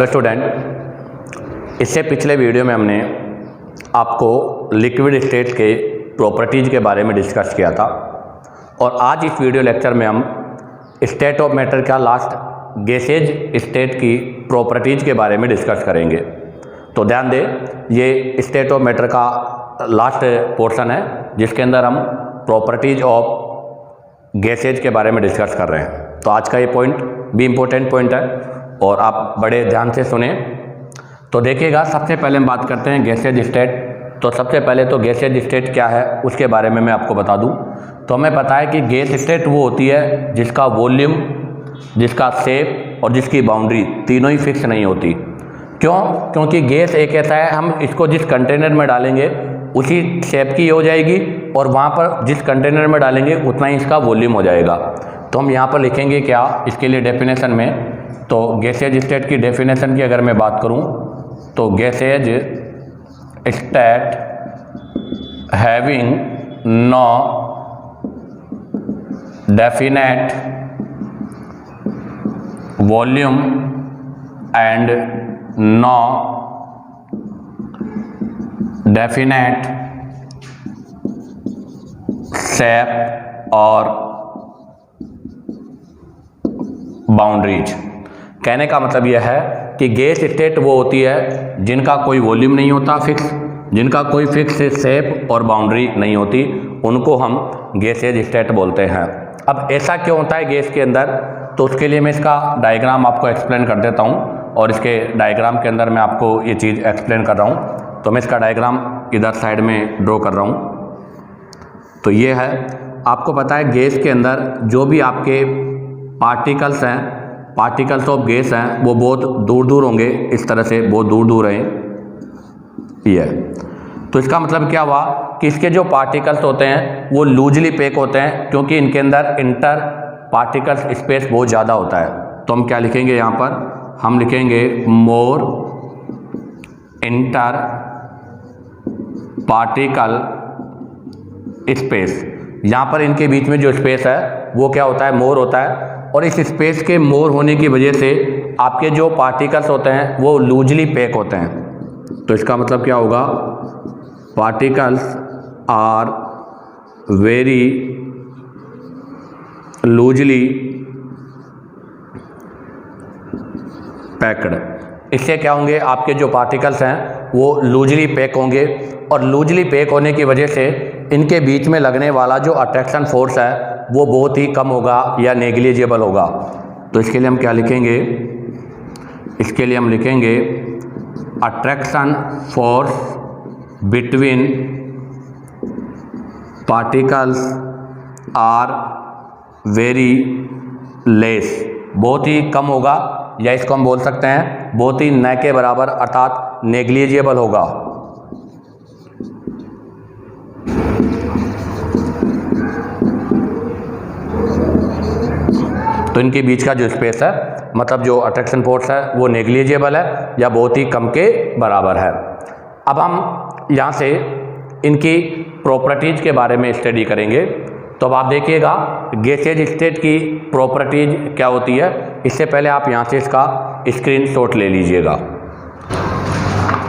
Hello student, इससे पिछले video में हमने आपको लिक्विड स्टेट के प्रॉपर्टीज़ के बारे में डिस्कस किया था और आज इस वीडियो लेक्चर में हम स्टेट ऑफ मैटर का लास्ट गैसेज स्टेट की प्रॉपर्टीज़ के बारे में डिस्कस करेंगे। तो ध्यान दें, ये स्टेट ऑफ मैटर का लास्ट पोर्शन है जिसके अंदर हम प्रॉपर्टीज़ ऑफ गैसेज के बारे में डिस्कस कर रहे हैं। तो आज का ये पॉइंट भी इम्पोर्टेंट पॉइंट है और आप बड़े ध्यान से सुने। तो देखिएगा, सबसे पहले हम बात करते हैं गैसेज स्टेट। तो सबसे पहले तो गैसेज स्टेट क्या है उसके बारे में मैं आपको बता दूं। तो हमें पता है कि गैस स्टेट वो होती है जिसका वॉल्यूम, जिसका शेप और जिसकी बाउंड्री तीनों ही फिक्स नहीं होती। क्यों? क्योंकि गैस एक ऐसा है, हम इसको जिस कंटेनर में डालेंगे उसी शेप की हो जाएगी और वहाँ पर जिस कंटेनर में डालेंगे उतना ही इसका वॉल्यूम हो जाएगा। तो हम यहाँ पर लिखेंगे क्या इसके लिए डेफिनेशन में। तो गैसेज स्टेट की डेफिनेशन की अगर मैं बात करूं तो gases state having no definite volume and no definite shape और बाउंड्रीज। कहने का मतलब यह है कि गैस स्टेट वो होती है जिनका कोई वॉल्यूम नहीं होता फिक्स, जिनका कोई फिक्स शेप और बाउंड्री नहीं होती, उनको हम गैसेज स्टेट बोलते हैं। अब ऐसा क्यों होता है गैस के अंदर, तो उसके लिए मैं इसका डायग्राम आपको एक्सप्लेन कर देता हूँ और इसके डायग्राम के अंदर मैं आपको ये चीज़ एक्सप्लेन कर रहा हूँ। तो मैं इसका डायग्राम इधर साइड में ड्रॉ कर रहा हूँ। तो ये है, आपको पता है गैस के अंदर जो भी आपके पार्टिकल्स हैं, पार्टिकल्स ऑफ गैस हैं, वो बहुत दूर दूर होंगे, इस तरह से बहुत दूर दूर हैं ये। तो इसका मतलब क्या हुआ कि इसके जो पार्टिकल्स होते हैं वो लूजली पैक होते हैं क्योंकि इनके अंदर इंटर पार्टिकल्स स्पेस बहुत ज़्यादा होता है। तो हम क्या लिखेंगे यहाँ पर, हम लिखेंगे मोर इंटर पार्टिकल स्पेस। यहाँ पर इनके बीच में जो स्पेस है वो क्या होता है, मोर होता है। और इस स्पेस के मोर होने की वजह से आपके जो पार्टिकल्स होते हैं वो लूजली पैक होते हैं। तो इसका मतलब क्या होगा, particles are very loosely packed. इससे क्या होंगे, आपके जो पार्टिकल्स हैं वो लूजली पैक होंगे और लूजली पैक होने की वजह से इनके बीच में लगने वाला जो अट्रैक्शन फोर्स है वो बहुत ही कम होगा या नेग्लिजिबल होगा। तो इसके लिए हम क्या लिखेंगे, इसके लिए हम लिखेंगे attraction force between particles are very less. बहुत ही कम होगा या इसको हम बोल सकते हैं बहुत ही न के बराबर अर्थात नेग्लिजिबल होगा। तो इनके बीच का जो स्पेस है, मतलब जो अट्रैक्शन फोर्स है वो नेग्लिजिबल है या बहुत ही कम के बराबर है। अब हम यहाँ से इनकी प्रॉपर्टीज़ के बारे में स्टडी करेंगे। तो अब आप देखिएगा गैसेज स्टेट की प्रॉपर्टीज़ क्या होती है। इससे पहले आप यहाँ से इसका स्क्रीनशॉट ले लीजिएगा।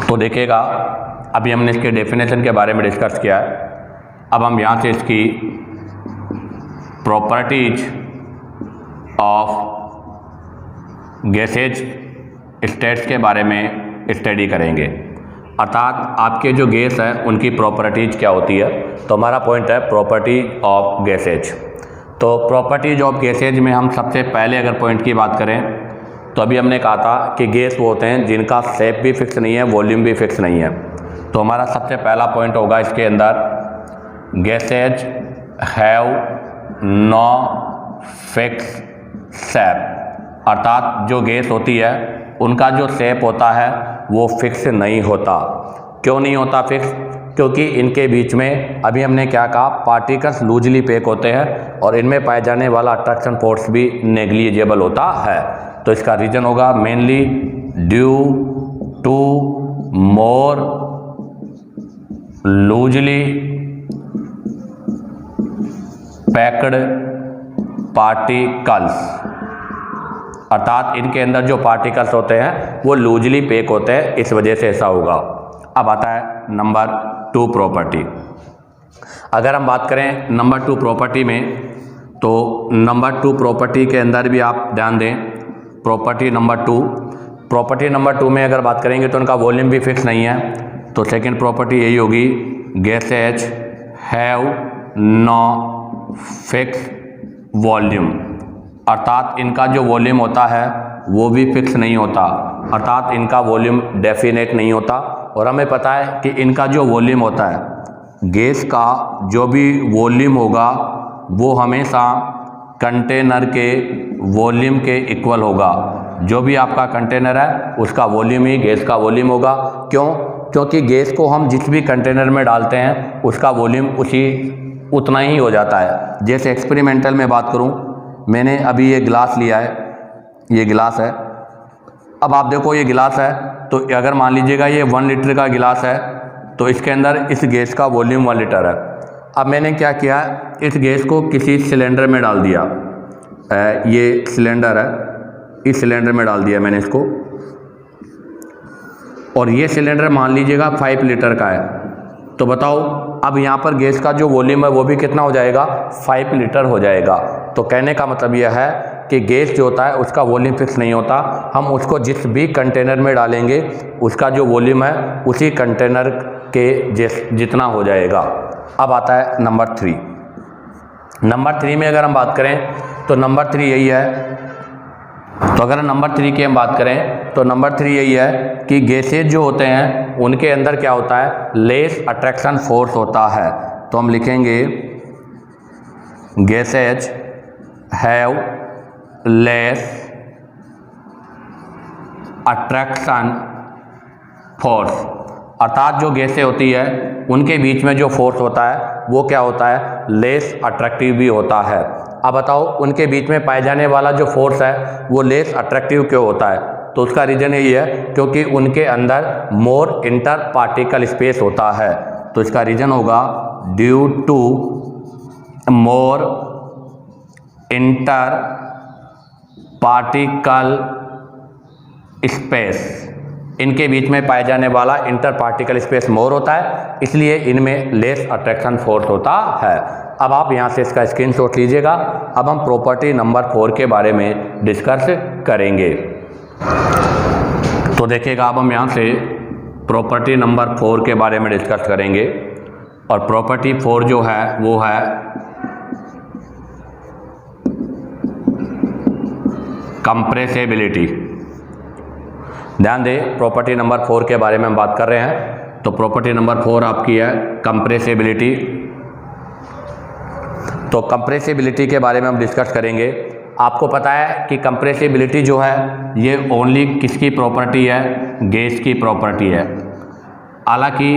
तो देखिएगा, अभी हमने इसके डेफिनेशन के बारे में डिस्कस किया है। अब हम यहाँ से इसकी प्रॉपर्टीज ऑफ गैसेज स्टेट्स के बारे में स्टडी करेंगे, अर्थात आपके जो गैस है उनकी प्रॉपर्टीज क्या होती है। तो हमारा पॉइंट है प्रॉपर्टी ऑफ गैसेज। तो प्रॉपर्टीज ऑफ गैसेज में हम सबसे पहले अगर पॉइंट की बात करें तो अभी हमने कहा था कि गैस वो होते हैं जिनका शेप भी फिक्स नहीं है, वॉल्यूम भी फिक्स नहीं है। तो हमारा सबसे पहला पॉइंट होगा इसके अंदर, gases have no fix shape, अर्थात जो गैस होती है उनका जो शेप होता है वो फिक्स नहीं होता। क्यों नहीं होता फिक्स? क्योंकि इनके बीच में अभी हमने क्या कहा, पार्टिकल्स लूजली पैक होते हैं और इनमें पाए जाने वाला अट्रैक्शन फोर्स भी नेग्लिजिबल होता है। तो इसका रीजन होगा mainly due to more loosely packed particles अर्थात इनके अंदर जो पार्टिकल्स होते हैं वो लूजली पैक होते हैं, इस वजह से ऐसा होगा। अब आता है नंबर 2 प्रॉपर्टी। अगर हम बात करें नंबर 2 प्रॉपर्टी में, तो नंबर 2 प्रॉपर्टी के अंदर भी आप ध्यान दें, प्रॉपर्टी नंबर 2 में अगर बात करेंगे तो उनका वॉल्यूम भी फिक्स नहीं है। तो सेकंड प्रॉपर्टी यही होगी, gases have no fix volume, अर्थात इनका जो वॉल्यूम होता है वो भी फिक्स नहीं होता, अर्थात इनका वॉल्यूम डेफिनेट नहीं होता। और हमें पता है कि इनका जो वॉल्यूम होता है, गैस का जो भी वॉल्यूम होगा वो हमेशा कंटेनर के वॉल्यूम के इक्वल होगा। जो भी आपका कंटेनर है उसका वॉल्यूम ही गैस का वॉल्यूम होगा। क्यों? क्योंकि गैस को हम जिस भी कंटेनर में डालते हैं उसका वॉल्यूम उतना ही हो जाता है। जैसे एक्सपेरिमेंटल में बात करूं, मैंने अभी ये गिलास लिया है, ये गिलास है। अब आप देखो ये गिलास है, तो अगर मान लीजिएगा ये 1 लीटर का गिलास है, तो इसके अंदर इस गैस का वॉल्यूम 1 लीटर है। अब मैंने क्या किया, इस गैस को किसी सिलेंडर में डाल दिया, ये सिलेंडर है, इस सिलेंडर में डाल दिया मैंने इसको, और ये सिलेंडर मान लीजिएगा 5 लीटर का है। तो बताओ अब यहाँ पर गैस का जो वॉल्यूम है वो भी कितना हो जाएगा, 5 लीटर हो जाएगा। तो कहने का मतलब यह है कि गैस जो होता है उसका वॉल्यूम फिक्स नहीं होता, हम उसको जिस भी कंटेनर में डालेंगे उसका जो वॉल्यूम है उसी कंटेनर के जितना हो जाएगा। अब आता है नंबर 3। नंबर 3 में अगर हम बात करें तो नंबर 3 यही है, तो अगर नंबर 3 की हम बात करें तो नंबर 3 यही है कि गैसेज जो होते हैं उनके अंदर क्या होता है, लेस अट्रैक्शन फोर्स होता है। तो हम लिखेंगे gases have less attraction force, अर्थात जो गैसें होती है उनके बीच में जो फोर्स होता है वो क्या होता है, लेस अट्रैक्टिव भी होता है। अब बताओ उनके बीच में पाए जाने वाला जो फोर्स है वो लेस अट्रैक्टिव क्यों होता है? तो उसका रीज़न यही है क्योंकि उनके अंदर मोर इंटर पार्टिकल स्पेस होता है। तो इसका रीज़न होगा due to more interparticle space, इनके बीच में पाए जाने वाला इंटर पार्टिकल स्पेस मोर होता है, इसलिए इनमें लेस अट्रैक्शन फोर्स होता है। अब आप यहाँ से इसका स्क्रीनशॉट लीजिएगा। अब हम प्रॉपर्टी नंबर 4 के बारे में डिस्कस करेंगे। तो देखिएगा अब हम यहाँ से प्रॉपर्टी नंबर 4 के बारे में डिस्कस करेंगे, और प्रॉपर्टी 4 जो है वो है कंप्रेसिबिलिटी। ध्यान दें, प्रॉपर्टी नंबर 4 के बारे में हम बात कर रहे हैं। तो प्रॉपर्टी नंबर 4 आपकी है कंप्रेसिबिलिटी। तो कंप्रेसिबिलिटी के बारे में हम डिस्कस करेंगे। आपको पता है कि कंप्रेसिबिलिटी जो है ये ओनली किसकी प्रॉपर्टी है, गैस की प्रॉपर्टी है। हालांकि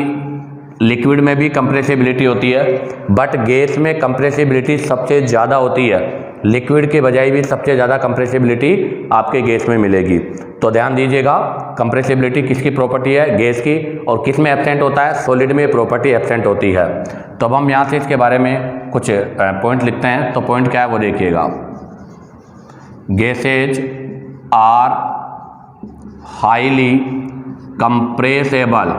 लिक्विड में भी कंप्रेसिबिलिटी होती है, बट गैस में कंप्रेसिबिलिटी सबसे ज़्यादा होती है। लिक्विड के बजाय भी सबसे ज़्यादा कंप्रेसिबिलिटी आपके गैस में मिलेगी। तो ध्यान दीजिएगा, कंप्रेसिबिलिटी किसकी प्रॉपर्टी है, गैस की, और किस में एब्सेंट होता है, सॉलिड में प्रॉपर्टी एब्सेंट होती है। तो अब हम यहाँ से इसके बारे में कुछ पॉइंट लिखते हैं। तो पॉइंट क्या है वो देखिएगा, gases are highly compressible,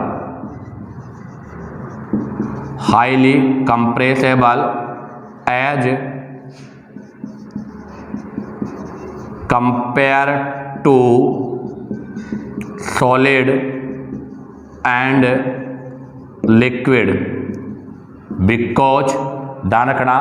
highly compressible as compared to solid and liquid because, ध्यान रखना,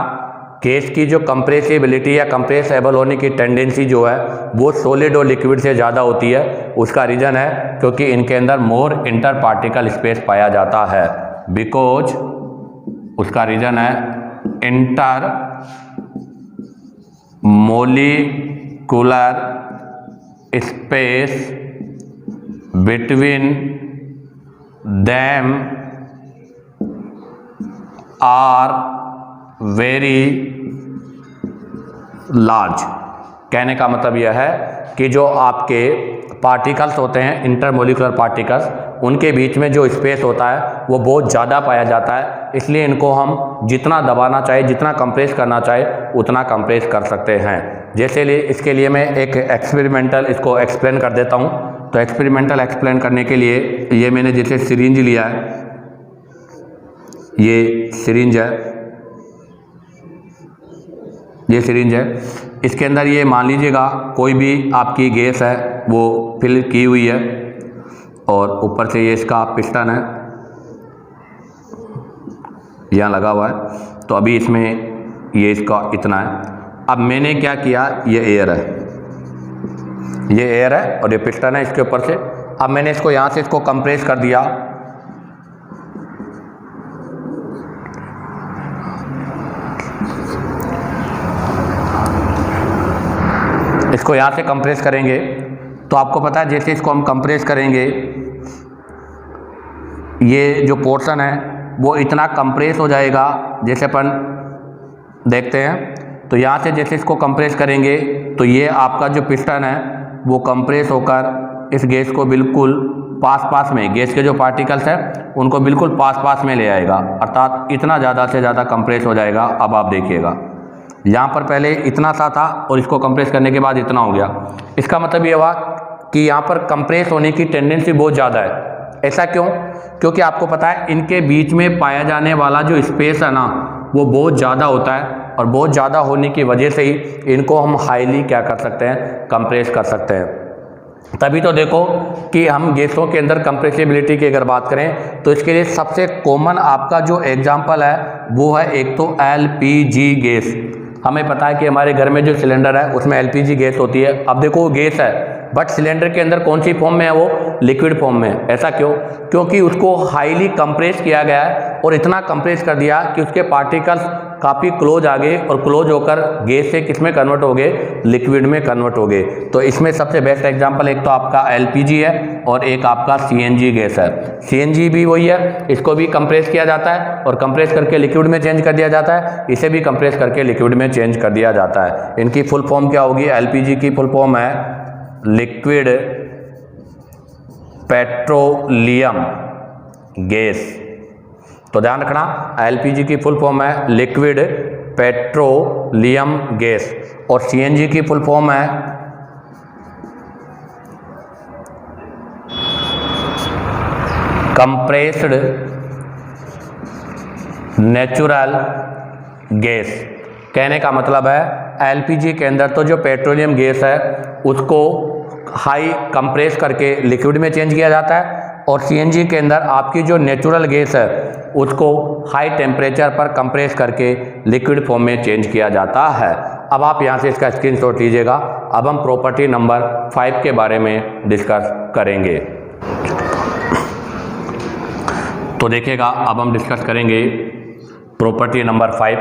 गैस की जो कंप्रेसिबिलिटी या कंप्रेसेबल होने की टेंडेंसी जो है वो सॉलिड और लिक्विड से ज़्यादा होती है। उसका रीज़न है क्योंकि इनके अंदर मोर इंटर पार्टिकल स्पेस पाया जाता है। बिकॉज उसका रीज़न है intermolecular space between them are very large. कहने का मतलब यह है कि जो आपके पार्टिकल्स होते हैं, इंटरमोलिकुलर पार्टिकल्स, उनके बीच में जो स्पेस होता है वो बहुत ज़्यादा पाया जाता है। इसलिए इनको हम जितना दबाना चाहे, जितना कंप्रेस करना चाहे उतना कंप्रेस कर सकते हैं। जैसे इसके लिए मैं एक एक्सपेरिमेंटल इसको एक्सप्लेन कर देता हूँ। तो एक्सपेरिमेंटल एक्सप्लेन करने के लिए ये मैंने जैसे सिरिंज लिया है, ये सिरिंज है, ये सिरिंज है, इसके अंदर ये मान लीजिएगा कोई भी आपकी गैस है वो फिल की हुई है और ऊपर से ये इसका पिस्टन है यहाँ लगा हुआ है। तो अभी इसमें ये इसका इतना है। अब मैंने क्या किया, ये एयर है, ये एयर है और ये पिस्टन है इसके ऊपर से। अब मैंने इसको यहाँ से इसको कंप्रेस कर दिया, इसको यहाँ से कंप्रेस करेंगे तो आपको पता है जैसे इसको हम कंप्रेस करेंगे ये जो पोर्शन है वो इतना कंप्रेस हो जाएगा, जैसे अपन देखते हैं। तो यहाँ से जैसे इसको कंप्रेस करेंगे तो ये आपका जो पिस्टन है वो कंप्रेस होकर इस गैस को बिल्कुल पास में, गैस के जो पार्टिकल्स हैं उनको बिल्कुल पास में ले आएगा, अर्थात इतना ज़्यादा से ज़्यादा कंप्रेस हो जाएगा। अब आप देखिएगा यहाँ पर पहले इतना सा था और इसको कंप्रेस करने के बाद इतना हो गया। इसका मतलब ये हुआ कि यहाँ पर कंप्रेस होने की टेंडेंसी बहुत ज़्यादा है। ऐसा क्यों? क्योंकि आपको पता है इनके बीच में पाया जाने वाला जो स्पेस है ना वो बहुत ज़्यादा होता है और बहुत ज़्यादा होने की वजह से ही इनको हम हाईली क्या कर सकते हैं, कंप्रेस कर सकते हैं। तभी तो देखो कि हम गैसों के अंदर कंप्रेसिबिलिटी की अगर बात करें तो इसके लिए सबसे कॉमन आपका जो एग्जांपल है वो है एक तो एलपीजी गैस। हमें पता है कि हमारे घर में जो सिलेंडर है उसमें एलपीजी गैस होती है। अब देखो वो गैस है बट सिलेंडर के अंदर कौन सी फॉर्म में है, वो लिक्विड फॉर्म में है। ऐसा क्यों? क्योंकि उसको हाईली कंप्रेस किया गया है और इतना कंप्रेस कर दिया कि उसके पार्टिकल्स काफ़ी क्लोज आ गए और क्लोज होकर गैस से किस में कन्वर्ट हो गए, लिक्विड में कन्वर्ट हो गए। तो इसमें सबसे बेस्ट एग्जांपल एक तो आपका एलपीजी है और एक आपका सीएनजी गैस है। सीएनजी भी वही है, इसको भी कंप्रेस किया जाता है और कंप्रेस करके लिक्विड में चेंज कर दिया जाता है, इसे भी कंप्रेस करके लिक्विड में चेंज कर दिया जाता है। इनकी फुल फॉर्म क्या होगी? एलपीजी की फुल फॉर्म है लिक्विड पेट्रोलियम गैस। तो ध्यान रखना एलपीजी की फुल फॉर्म है लिक्विड पेट्रोलियम गैस और सीएनजी की फुल फॉर्म है कंप्रेस्ड नेचुरल गैस। कहने का मतलब है एलपीजी के अंदर तो जो पेट्रोलियम गैस है उसको हाई कंप्रेस करके लिक्विड में चेंज किया जाता है और सीएनजी के अंदर आपकी जो नेचुरल गैस है उसको हाई टेम्परेचर पर कंप्रेस करके लिक्विड फॉर्म में चेंज किया जाता है। अब आप यहाँ से इसका स्क्रीनशॉट लीजिएगा। अब हम प्रॉपर्टी नंबर 5 के बारे में डिस्कस करेंगे। तो देखिएगा अब हम डिस्कस करेंगे प्रॉपर्टी नंबर 5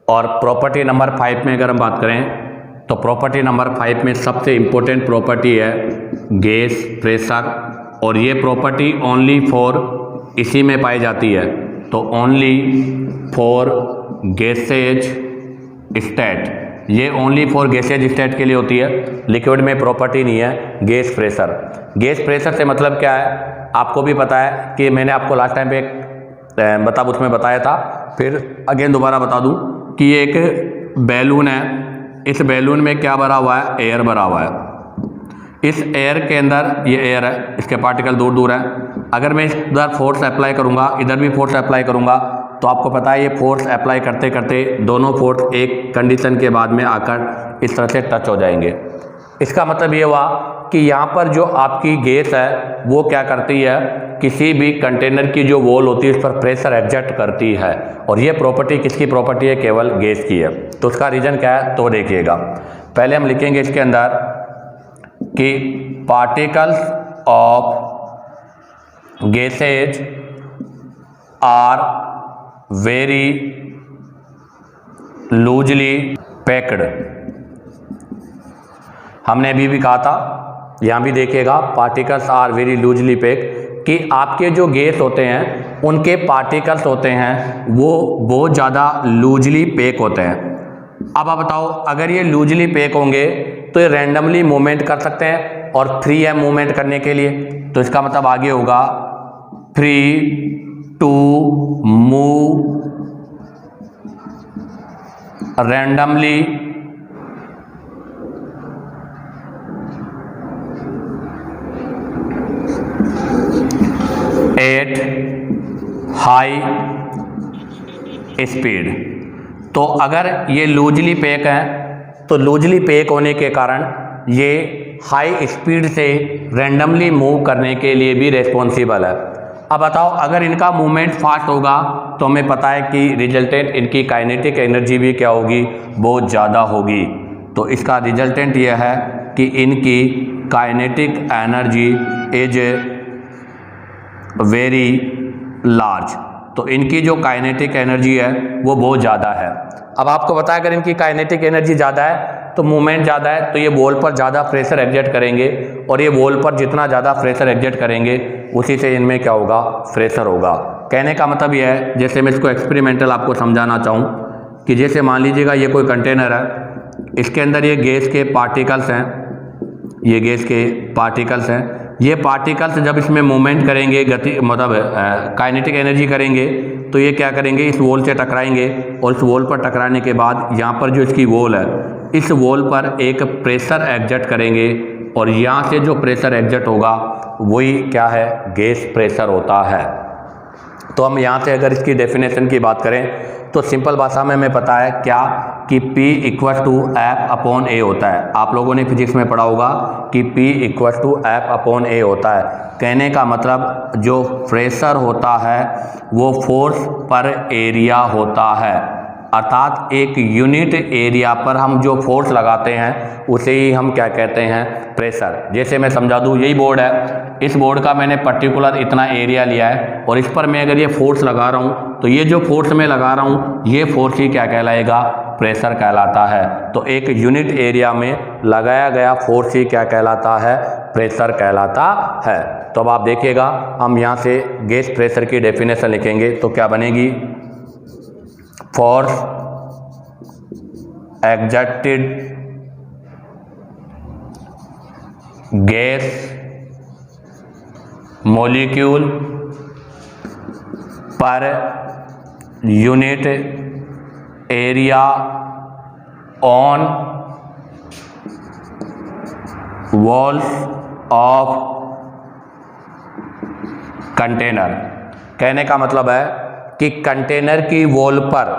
और प्रॉपर्टी नंबर 5 में अगर हम बात करें तो प्रॉपर्टी नंबर 5 में सबसे इम्पोर्टेंट प्रॉपर्टी है गैस प्रेशर और ये प्रॉपर्टी ओनली फॉर इसी में पाई जाती है। तो ओनली फॉर गैसेज स्टेट, ये ओनली फॉर गैसेज स्टेट के लिए होती है, लिक्विड में प्रॉपर्टी नहीं है। गैस प्रेशर, गैस प्रेशर से मतलब क्या है आपको भी पता है कि मैंने आपको लास्ट टाइम पे एक उसमें बताया था, फिर अगेन दोबारा बता दूं कि ये एक बैलून है। इस बैलून में क्या भरा हुआ है? एयर भरा हुआ है। इस एयर के अंदर ये एयर है, इसके पार्टिकल दूर दूर हैं। अगर मैं इधर फोर्स अप्लाई करूँगा, इधर भी फोर्स अप्लाई करूँगा तो आपको पता है ये फोर्स अप्लाई करते करते दोनों फोर्स एक कंडीशन के बाद में आकर इस तरह से टच हो जाएंगे। इसका मतलब ये हुआ कि यहाँ पर जो आपकी गैस है वो क्या करती है, किसी भी कंटेनर की जो वॉल होती है उस पर प्रेशर एग्जर्ट करती है और ये प्रॉपर्टी किसकी प्रॉपर्टी है? केवल गैस की है। तो उसका रीज़न क्या है तो देखिएगा। पहले हम लिखेंगे इसके अंदर कि particles of gases are very loosely packed. हमने अभी भी कहा था, यहाँ भी देखिएगा particles are very loosely packed, कि आपके जो गैस होते हैं उनके पार्टिकल्स होते हैं वो बहुत ज़्यादा लूजली पैक होते हैं। अब आप बताओ अगर ये लूजली पैक होंगे तो ये रैंडमली मूवमेंट कर सकते हैं और फ्री है मूवमेंट करने के लिए, तो इसका मतलब आगे होगा free to move randomly at high speed. तो अगर ये लूजली पैक है तो लूजली पैक होने के कारण ये हाई स्पीड से रैंडमली मूव करने के लिए भी रेस्पॉन्सिबल है। अब बताओ, अगर इनका मूवमेंट फास्ट होगा तो हमें पता है कि रिजल्टेंट इनकी काइनेटिक एनर्जी भी क्या होगी, बहुत ज़्यादा होगी। तो इसका रिजल्टेंट यह है कि इनकी kinetic energy is very large. तो इनकी जो काइनेटिक एनर्जी है वो बहुत ज़्यादा है। अब आपको पता है अगर इनकी काइनेटिक एनर्जी ज़्यादा है तो मूवमेंट ज़्यादा है, तो ये बॉल पर ज़्यादा प्रेशर एग्जर्ट करेंगे, और ये बॉल पर जितना ज़्यादा प्रेशर एग्जर्ट करेंगे उसी से इनमें क्या होगा, प्रेशर होगा। कहने का मतलब यह है, जैसे मैं इसको एक्सपेरिमेंटल आपको समझाना चाहूँ कि जैसे मान लीजिएगा ये कोई कंटेनर है, इसके अंदर ये गैस के पार्टिकल्स हैं, ये गैस के पार्टिकल्स हैं। ये पार्टिकल्स जब इसमें मूवमेंट करेंगे, गति मतलब काइनेटिक एनर्जी करेंगे, तो ये क्या करेंगे, इस वॉल से टकराएंगे, और इस वॉल पर टकराने के बाद यहाँ पर जो इसकी वॉल है, इस वॉल पर एक प्रेशर एग्जर्ट करेंगे, और यहाँ से जो प्रेशर एग्जर्ट होगा वही क्या है, गैस प्रेशर होता है। तो हम यहाँ से अगर इसकी डेफिनेशन की बात करें तो सिंपल भाषा में हमें पता है क्या कि P equal to F upon A होता है। आप लोगों ने फिजिक्स में पढ़ा होगा कि P equal to F upon A होता है। कहने का मतलब जो प्रेशर होता है वो फोर्स पर एरिया होता है, अर्थात एक यूनिट एरिया पर हम जो फोर्स लगाते हैं उसे ही हम क्या कहते हैं, प्रेशर। जैसे मैं समझा दूँ, यही बोर्ड है, इस बोर्ड का मैंने पर्टिकुलर इतना एरिया लिया है, और इस पर मैं अगर ये फोर्स लगा रहा हूँ तो ये जो फोर्स मैं लगा रहा हूँ ये फोर्स ही क्या कहलाएगा, प्रेशर कहलाता है। तो एक यूनिट एरिया में लगाया गया फोर्स ही क्या कहलाता है, प्रेशर कहलाता है। तो अब आप देखिएगा, हम यहाँ से गैस प्रेशर की डेफिनेशन लिखेंगे तो क्या बनेगी, force exerted gas molecule per unit area on walls of container. कहने का मतलब है कि कंटेनर की वॉल पर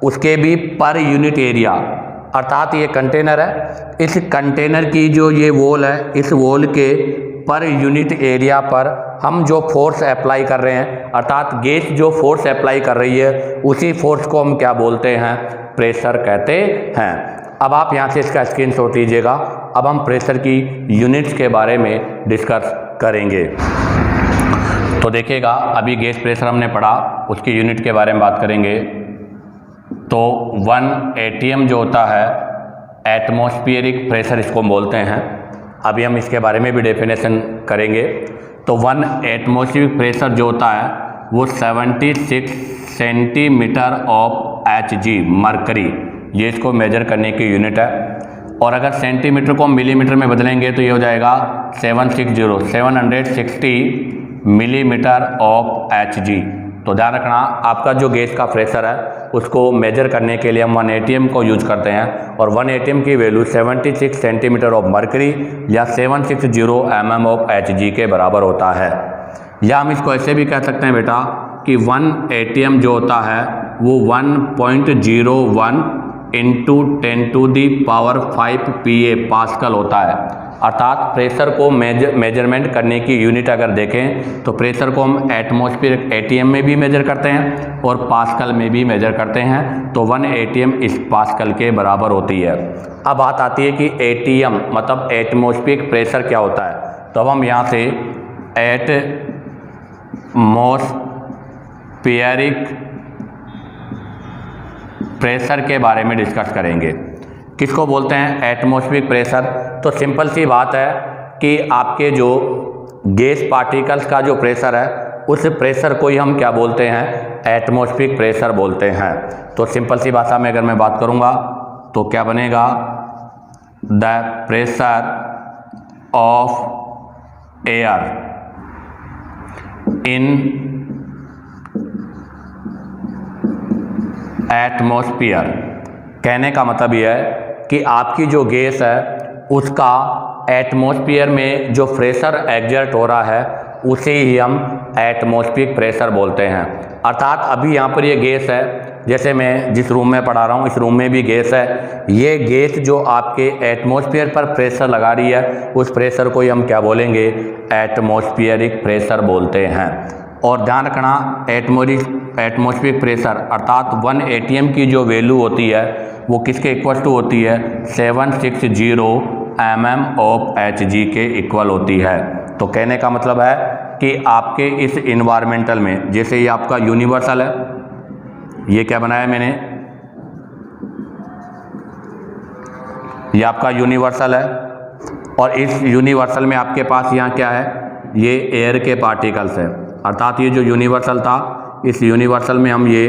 उसके भी पर यूनिट एरिया, अर्थात ये कंटेनर है, इस कंटेनर की जो ये वॉल है, इस वॉल के पर यूनिट एरिया पर हम जो फोर्स अप्लाई कर रहे हैं, अर्थात गैस जो फोर्स अप्लाई कर रही है उसी फोर्स को हम क्या बोलते हैं, प्रेशर कहते हैं। अब आप यहाँ से इसका स्क्रीनशॉट लीजिएगा। अब हम प्रेशर की यूनिट्स के बारे में डिस्कस करेंगे। तो देखिएगा, अभी गैस प्रेशर हमने पढ़ा, उसकी यूनिट के बारे में बात करेंगे। तो 1 atm जो होता है, एटमॉस्फेरिक प्रेशर इसको बोलते हैं। अभी हम इसके बारे में भी डेफिनेशन करेंगे। तो 1 एटमॉस्फेरिक प्रेशर जो होता है वो 76 सेंटीमीटर ऑफ Hg मरकरी, ये इसको मेजर करने की यूनिट है। और अगर सेंटीमीटर को हम मिलीमीटर में बदलेंगे तो ये हो जाएगा 760 मिलीमीटर ऑफ Hg। तो ध्यान रखना, आपका जो गैस का प्रेशर है उसको मेजर करने के लिए हम 1 atm को यूज करते हैं, और 1 atm की वैल्यू 76 सेंटीमीटर ऑफ मरकरी या 760 mm ऑफ Hg के बराबर होता है। या हम इसको ऐसे भी कह सकते हैं बेटा कि 1 atm जो होता है वो 1.01 इंटू 10⁻5 PA पास्कल होता है। अर्थात प्रेशर को मेजरमेंट करने की यूनिट अगर देखें तो प्रेशर को हम एटमॉस्फेरिक atm में भी मेजर करते हैं और पास्कल में भी मेजर करते हैं। तो 1 atm इस पास्कल के बराबर होती है। अब बात आती है कि atm मतलब एटमॉस्फेरिक प्रेशर क्या होता है। तो अब हम यहाँ से एटमॉस्फेरिक प्रेशर के बारे में डिस्कस करेंगे। किसको बोलते हैं एटमॉस्फेरिक प्रेशर? तो सिंपल सी बात है कि आपके जो गैस पार्टिकल्स का जो प्रेशर है उस प्रेशर को ही हम क्या बोलते हैं, एटमॉस्फेरिक प्रेशर बोलते हैं। तो सिंपल सी भाषा में अगर मैं बात करूंगा तो क्या बनेगा, the pressure of air in atmosphere. कहने का मतलब यह है कि आपकी जो गैस है उसका एटमॉस्फेयर में जो प्रेशर एग्जर्ट हो रहा है उसे ही हम एटमॉस्फेरिक प्रेशर बोलते हैं। अर्थात अभी यहाँ पर ये गैस है, जैसे मैं जिस रूम में पढ़ा रहा हूँ इस रूम में भी गैस है। ये गैस जो आपके एटमॉस्फेयर पर प्रेशर लगा रही है, उस प्रेशर को ही हम क्या बोलेंगे, एटमॉस्फेरिक प्रेशर बोलते हैं। और ध्यान रखना, एटमॉस्फेरिक प्रेशर अर्थात 1 atm की जो वैल्यू होती है वो किसके इक्वल टू होती है, 760 mm ऑफ Hg के इक्वल होती है। तो कहने का मतलब है कि आपके इस इन्वायरमेंटल में, जैसे ये आपका यूनिवर्सल है, ये क्या बनाया मैंने, ये आपका यूनिवर्सल है, और इस यूनिवर्सल में आपके पास यहाँ क्या है, ये एयर के पार्टिकल्स है। अर्थात ये जो यूनिवर्सल था, इस यूनिवर्सल में हम ये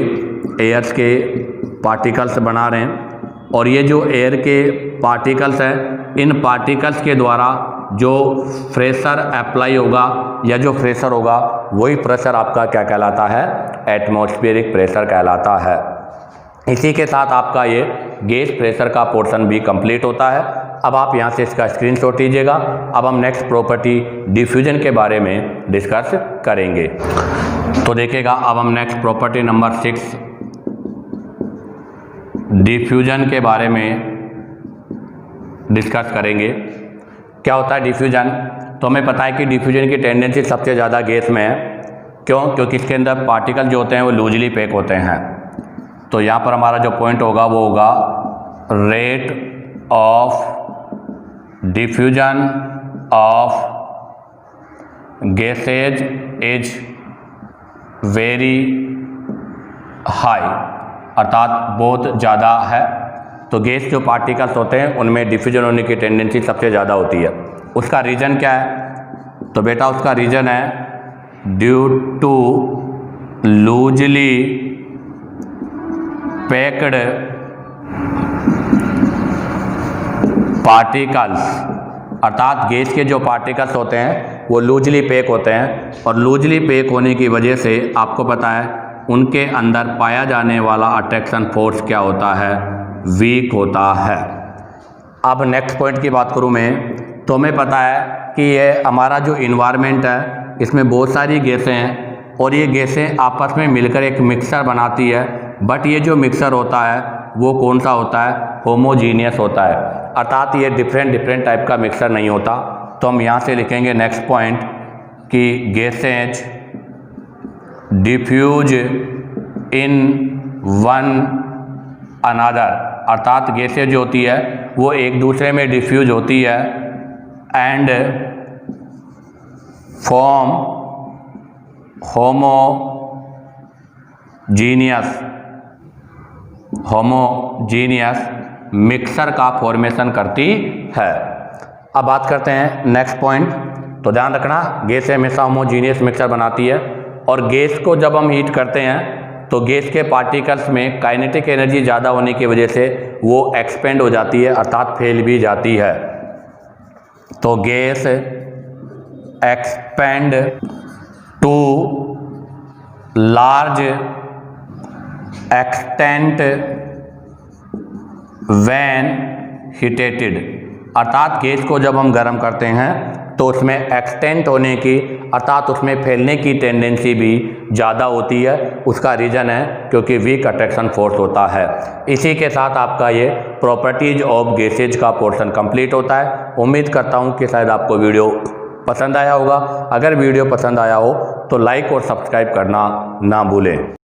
एयर्स के पार्टिकल्स बना रहे हैं, और ये जो एयर के पार्टिकल्स हैं, इन पार्टिकल्स के द्वारा जो प्रेशर अप्लाई होगा या जो प्रेशर होगा, वही प्रेशर आपका क्या कहलाता है, एटमॉस्फेरिक प्रेशर कहलाता है। इसी के साथ आपका ये गैस प्रेशर का पोर्शन भी कंप्लीट होता है। अब आप यहाँ से इसका स्क्रीनशॉट लीजिएगा। अब हम नेक्स्ट प्रॉपर्टी डिफ्यूजन के बारे में डिस्कस करेंगे। तो देखिएगा, अब हम नेक्स्ट प्रॉपर्टी नंबर 6 डिफ्यूजन के बारे में डिस्कस करेंगे। क्या होता है डिफ्यूजन? तो हमें पता है कि डिफ्यूजन की टेंडेंसी सबसे ज़्यादा गैस में है। क्यों? क्योंकि इसके अंदर पार्टिकल जो होते हैं वो लूजली पैक होते हैं। तो यहाँ पर हमारा जो पॉइंट होगा वो होगा rate of diffusion of gases is very high, अर्थात बहुत ज़्यादा है। तो गैस जो पार्टिकल्स होते हैं उनमें डिफ्यूजन होने की टेंडेंसी सबसे ज़्यादा होती है। उसका रीज़न क्या है? तो बेटा उसका रीज़न है due to loosely packed particles, अर्थात गैस के जो पार्टिकल्स होते हैं वो लूजली पैक होते हैं, और लूजली पैक होने की वजह से आपको पता है उनके अंदर पाया जाने वाला अट्रैक्शन फोर्स क्या होता है, वीक होता है। अब नेक्स्ट पॉइंट की बात करूं मैं, तो हमें पता है कि ये हमारा जो इन्वायरमेंट है इसमें बहुत सारी गैसें हैं, और ये गैसें आपस में मिलकर एक मिक्सचर बनाती है। बट ये जो मिक्सचर होता है वो कौन सा होता है, होमोजीनियस होता है, अर्थात ये डिफरेंट टाइप का मिक्सचर नहीं होता। तो हम यहाँ से लिखेंगे नेक्स्ट पॉइंट कि gases diffuse in one another, अर्थात गैसेज जो होती है वो एक दूसरे में डिफ्यूज होती है एंड फॉर्म होमोजीनियस मिक्सर का फॉर्मेशन करती है। अब बात करते हैं नेक्स्ट पॉइंट। तो ध्यान रखना, गैस हमेशा होमोजीनियस मिक्सर बनाती है, और गैस को जब हम हीट करते हैं तो गैस के पार्टिकल्स में काइनेटिक एनर्जी ज़्यादा होने की वजह से वो एक्सपेंड हो जाती है, अर्थात फैल भी जाती है। तो gas expand to large extent when heated, अर्थात गैस को जब हम गर्म करते हैं तो उसमें एक्सटेंट होने की, अर्थात उसमें फैलने की टेंडेंसी भी ज़्यादा होती है। उसका रीज़न है क्योंकि वीक अट्रैक्शन फोर्स होता है। इसी के साथ आपका ये प्रॉपर्टीज ऑफ गैसेज का पोर्शन कंप्लीट होता है। उम्मीद करता हूँ कि शायद आपको वीडियो पसंद आया होगा। अगर वीडियो पसंद आया हो तो लाइक और सब्सक्राइब करना ना भूलें।